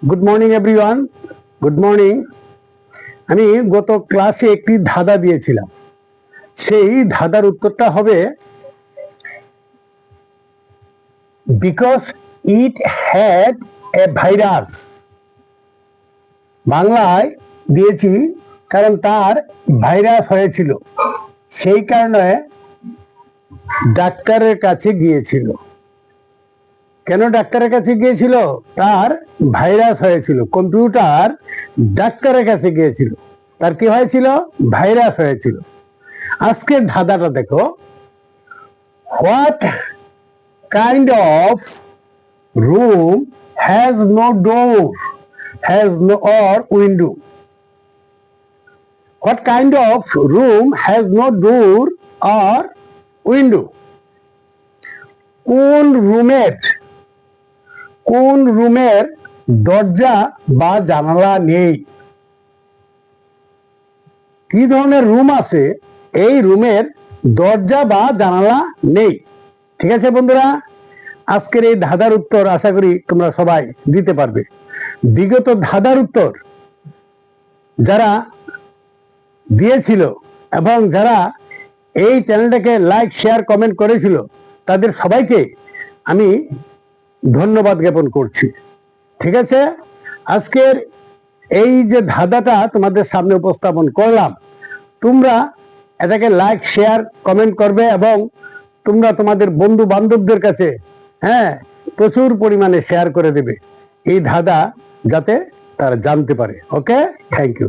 Good morning everyone, good morning. আমি গত ক্লাসে একটি ধাঁধা দিয়েছিলাম। সেই ধাঁধার উত্তরটা হবে because it had a virus. বাংলায় দিয়েছি কারণ তার ভাইরাস হয়েছিল, সেই কারণে ডাক্তারের কাছে গিয়েছিল। কেন ডাক্তারের কাছে গিয়েছিল? তার ভাইরাস হয়েছিল। কম্পিউটার ডাক্তারের কাছে গিয়েছিল, তার কি হয়েছিল? ভাইরাস হয়েছিল। আজকের ধাঁধাটা দেখো, what kind of room has no door, has no or window? What kind of room has no door or window? কোন রুমের দরজা বা জানালা নেই? কি ধরনের রুম আছে এই রুমের দরজা বা জানালা নেই? ঠিক আছে বন্ধুরা, আজকের এই ধাঁধার উত্তর আশা করি তোমরা সবাই দিতে পারবে। বিগত ধাঁধার উত্তর যারা দিয়েছিল এবং যারা এই চ্যানেলটাকে লাইক, শেয়ার, কমেন্ট করেছিল, তাদের সবাইকে আমি ধন্যবাদ জ্ঞাপন করছি। ঠিক আছে, আজকের এই যে ধাঁধাটা তোমাদের সামনে উপস্থাপন করলাম, তোমরা এটাকে লাইক, শেয়ার, কমেন্ট করবে এবং তোমরা তোমাদের বন্ধু বান্ধবদের কাছে প্রচুর পরিমাণে শেয়ার করে দেবে এই ধাঁধা, যাতে তারা জানতে পারে। ওকে, থ্যাংক ইউ।